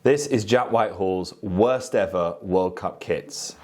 This is Jack Whitehall's worst ever World Cup kits.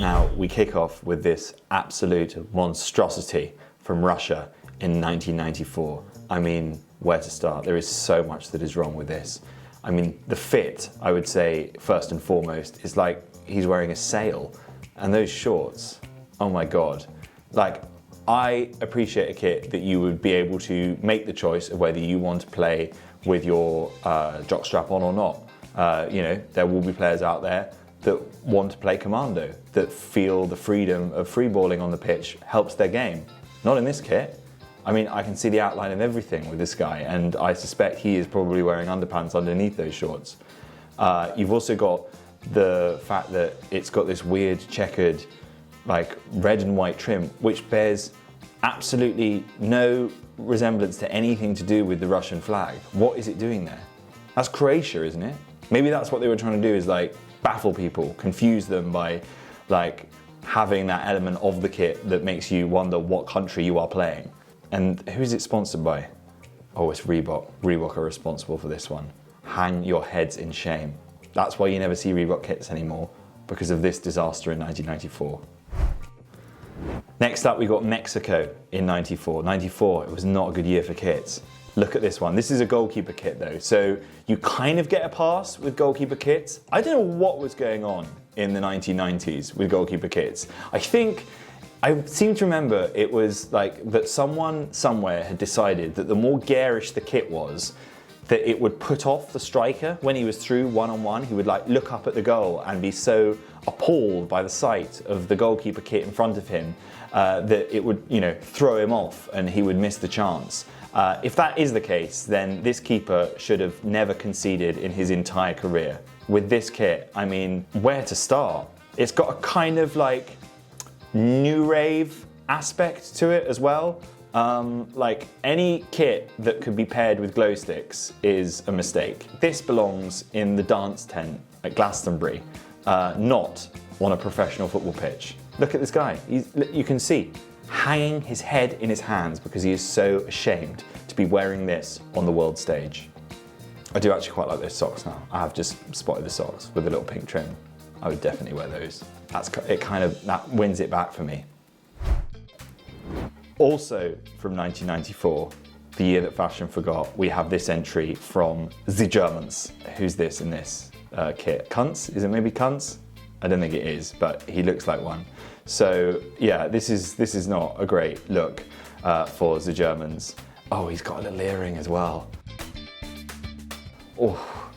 Now, we kick off with this absolute monstrosity from Russia in 1994. I mean, where to start? There is so much that is wrong with this. I mean, the fit, I would say, first and foremost, is like he's wearing a sail. And those shorts, oh my God. Like, I appreciate a kit that you would be able to make the choice of whether you want to play with your jockstrap on or not. You know, there will be players out there that want to play commando, that feel the freedom of freeballing on the pitch helps their game. Not in this kit. I mean, I can see the outline of everything with this guy, and I suspect he is probably wearing underpants underneath those shorts. You've also got the fact that it's got this weird checkered, like red and white trim, which bears absolutely no resemblance to anything to do with the Russian flag. What is it doing there? That's Croatia, isn't it? Maybe that's what they were trying to do, is like baffle people, confuse them by like having that element of the kit that makes you wonder what country you are playing. And who is it sponsored by? Oh, it's Reebok. Reebok are responsible for this one. Hang your heads in shame. That's why you never see Reebok kits anymore, because of this disaster in 1994. Next up, we got Mexico in 94. 94, it was not a good year for kits. Look at this one. This is a goalkeeper kit though, so you kind of get a pass with goalkeeper kits. I don't know what was going on in the 1990s with goalkeeper kits. I seem to remember it was like that someone somewhere had decided that the more garish the kit was, that it would put off the striker when he was through one-on-one. He would like look up at the goal and be so appalled by the sight of the goalkeeper kit in front of him that it would, you know, throw him off and he would miss the chance. If that is the case, then this keeper should have never conceded in his entire career. With this kit, I mean, where to start? It's got a kind of like new rave aspect to it as well. Like any kit that could be paired with glow sticks is a mistake. This belongs in the dance tent at Glastonbury, not on a professional football pitch. Look at this guy. You can see hanging his head in his hands because he is so ashamed to be wearing this on the world stage. I do actually quite like those socks now. I have just spotted the socks with a little pink trim. I would definitely wear those. That wins it back for me. Also from 1994, the year that fashion forgot, we have this entry from the Germans. Who's this in this kit? Kuntz? Is it maybe Kuntz? I don't think it is, but he looks like one. So yeah, this is not a great look for the Germans. Oh, he's got a little earring as well. Oh,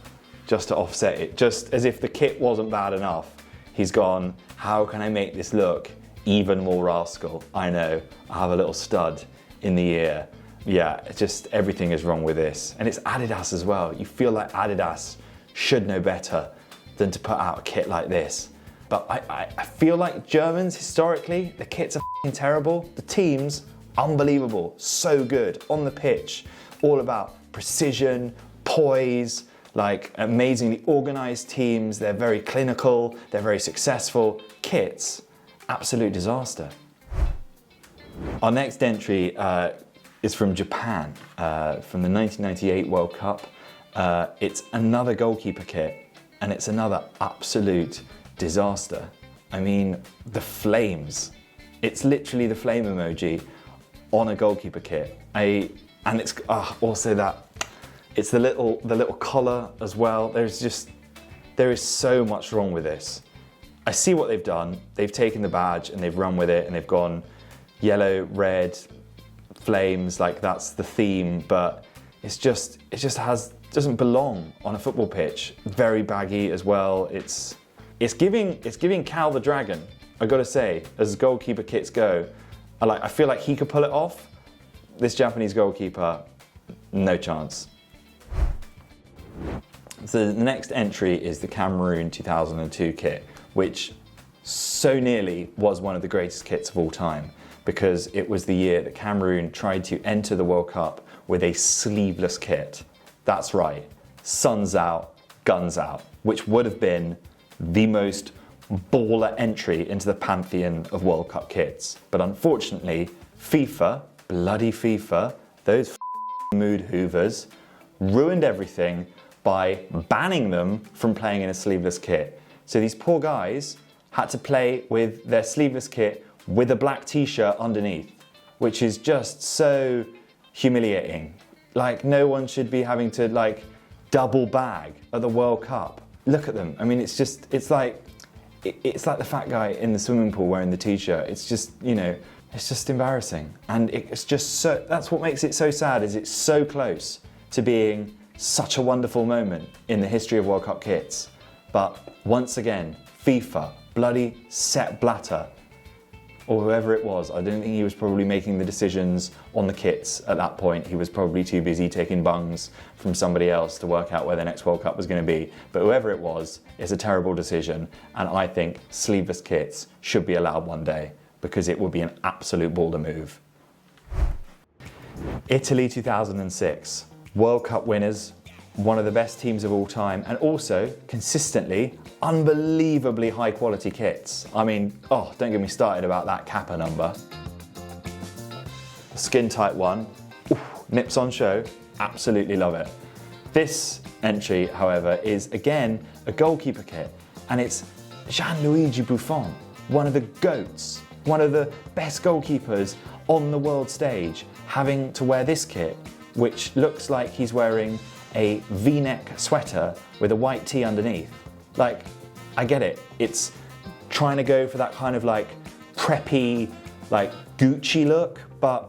just to offset it, just as if the kit wasn't bad enough, he's gone, how can I make this look even more rascal? I know, I have a little stud in the ear. Yeah, it's just everything is wrong with this. And it's Adidas as well. You feel like Adidas should know better than to put out a kit like this. But I feel like Germans, historically, the kits are f***ing terrible. The teams, unbelievable, so good on the pitch. All about precision, poise, like amazingly organized teams. They're very clinical, they're very successful. Kits, absolute disaster. Our next entry is from Japan, from the 1998 World Cup. It's another goalkeeper kit, and it's another absolute disaster. I mean, the flames. It's literally the flame emoji on a goalkeeper kit. And it's also that, it's the little collar as well. There is so much wrong with this. I see what they've done. They've taken the badge and they've run with it and they've gone yellow, red, flames, like that's the theme, but it just doesn't belong on a football pitch. Very baggy as well. It's giving Cal the Dragon, I gotta say, as goalkeeper kits go. I feel like he could pull it off. This Japanese goalkeeper, no chance. So the next entry is the Cameroon 2002 kit, which so nearly was one of the greatest kits of all time, because it was the year that Cameroon tried to enter the World Cup with a sleeveless kit. That's right, suns out, guns out, which would have been the most baller entry into the pantheon of World Cup kits. But unfortunately, FIFA, bloody FIFA, those mood hoovers, ruined everything by banning them from playing in a sleeveless kit. So these poor guys had to play with their sleeveless kit with a black t-shirt underneath, which is just so humiliating. Like, no one should be having to like double bag at the World Cup. Look at them. I mean, it's like the fat guy in the swimming pool wearing the t-shirt. It's just, you know, it's just embarrassing. And it's just so, that's what makes it so sad, is it's so close to being such a wonderful moment in the history of World Cup kits. But once again, FIFA, bloody Sepp Blatter, or whoever it was, I don't think he was probably making the decisions on the kits at that point. He was probably too busy taking bungs from somebody else to work out where the next World Cup was going to be. But whoever it was, it's a terrible decision. And I think sleeveless kits should be allowed one day, because it would be an absolute baller move. Italy 2006, World Cup winners, one of the best teams of all time, and also consistently unbelievably high quality kits. I mean, oh, don't get me started about that Kappa number. Skin tight one, nips on show, absolutely love it. This entry, however, is again a goalkeeper kit, and it's Gianluigi Buffon, one of the GOATs, one of the best goalkeepers on the world stage, having to wear this kit, which looks like he's wearing a V-neck sweater with a white tee underneath. Like, I get it. It's trying to go for that kind of like preppy, like Gucci look, but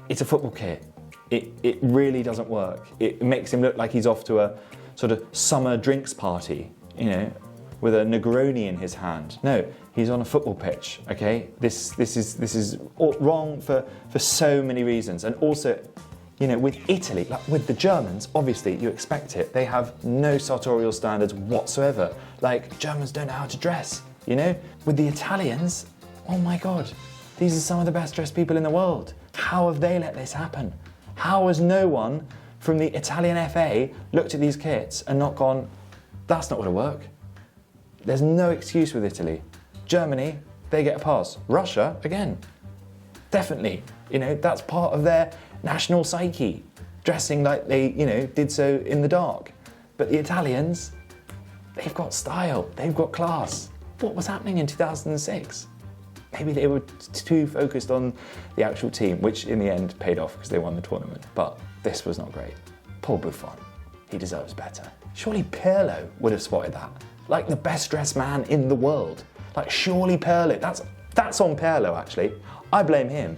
it's a football kit. It really doesn't work. It makes him look like he's off to a sort of summer drinks party, you know, with a Negroni in his hand. No, he's on a football pitch, okay? This is all wrong for so many reasons. And also, you know, with Italy, like with the Germans, obviously you expect it. They have no sartorial standards whatsoever. Like, Germans don't know how to dress, you know? With the Italians, oh my God, these are some of the best dressed people in the world. How have they let this happen? How has no one from the Italian FA looked at these kits and not gone, that's not gonna work? There's no excuse with Italy. Germany, they get a pass. Russia, again, definitely. You know, that's part of their national psyche, dressing like they, you know, did so in the dark. But the Italians, they've got style, they've got class. What was happening in 2006? Maybe they were too focused on the actual team, which in the end paid off because they won the tournament. But this was not great. Poor Buffon, he deserves better. Surely Pirlo would have spotted that. Like the best dressed man in the world. Like, surely Pirlo, that's on Pirlo actually. I blame him.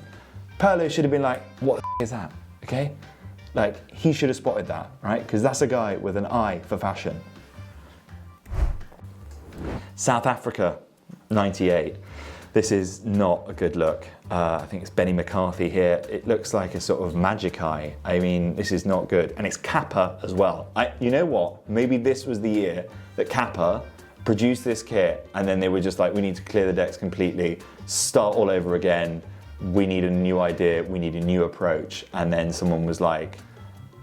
Pirlo should have been like, what the is that, okay? Like, he should have spotted that, right? Because that's a guy with an eye for fashion. South Africa, 98. This is not a good look. I think it's Benny McCarthy here. It looks like a sort of magic eye. I mean, this is not good. And it's Kappa as well. You know what? Maybe this was the year that Kappa produced this kit and then they were just like, we need to clear the decks completely, start all over again. We need a new idea, we need a new approach. And then someone was like,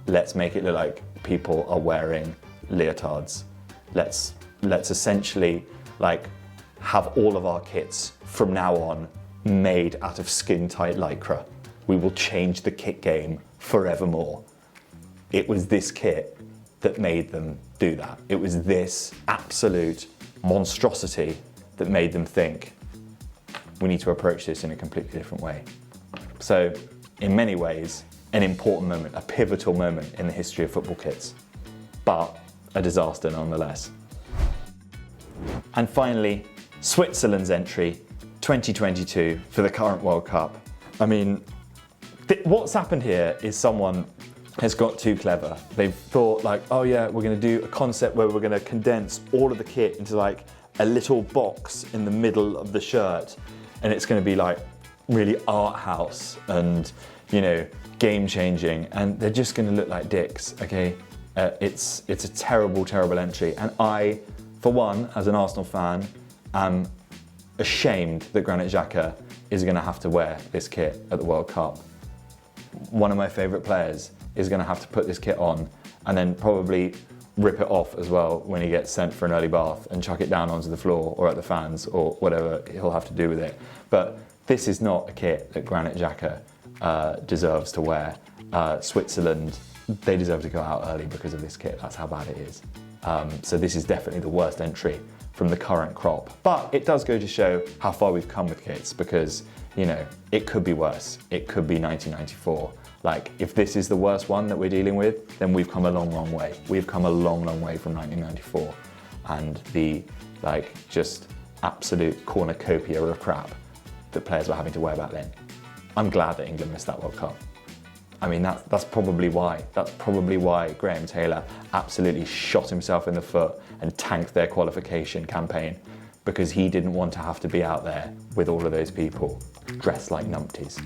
let's make it look like people are wearing leotards. Let's essentially like have all of our kits from now on made out of skin-tight lycra. We will change the kit game forevermore. It was this kit that made them do that. It was this absolute monstrosity that made them think, we need to approach this in a completely different way. So, in many ways, an important moment, a pivotal moment in the history of football kits, but a disaster nonetheless. And finally, Switzerland's entry, 2022, for the current World Cup. I mean, what's happened here is someone has got too clever. They've thought like, oh yeah, we're gonna do a concept where we're gonna condense all of the kit into like a little box in the middle of the shirt. And it's gonna be like really art house and, you know, game changing. And they're just gonna look like dicks, okay? It's a terrible, terrible entry. And I, for one, as an Arsenal fan, am ashamed that Granit Xhaka is gonna have to wear this kit at the World Cup. One of my favorite players is gonna have to put this kit on and then probably rip it off as well when he gets sent for an early bath and chuck it down onto the floor or at the fans or whatever he'll have to do with it. But this is not a kit that Granit Xhaka deserves to wear. Switzerland, they deserve to go out early because of this kit. That's how bad it is. So this is definitely the worst entry from the current crop. But it does go to show how far we've come with kits, because, you know, it could be worse. It could be 1994. Like, if this is the worst one that we're dealing with, then we've come a long, long way. We've come a long, long way from 1994 and the, like, just absolute cornucopia of crap that players were having to wear back then. I'm glad that England missed that World Cup. I mean, that's probably why. That's probably why Graham Taylor absolutely shot himself in the foot and tanked their qualification campaign, because he didn't want to have to be out there with all of those people dressed like numpties.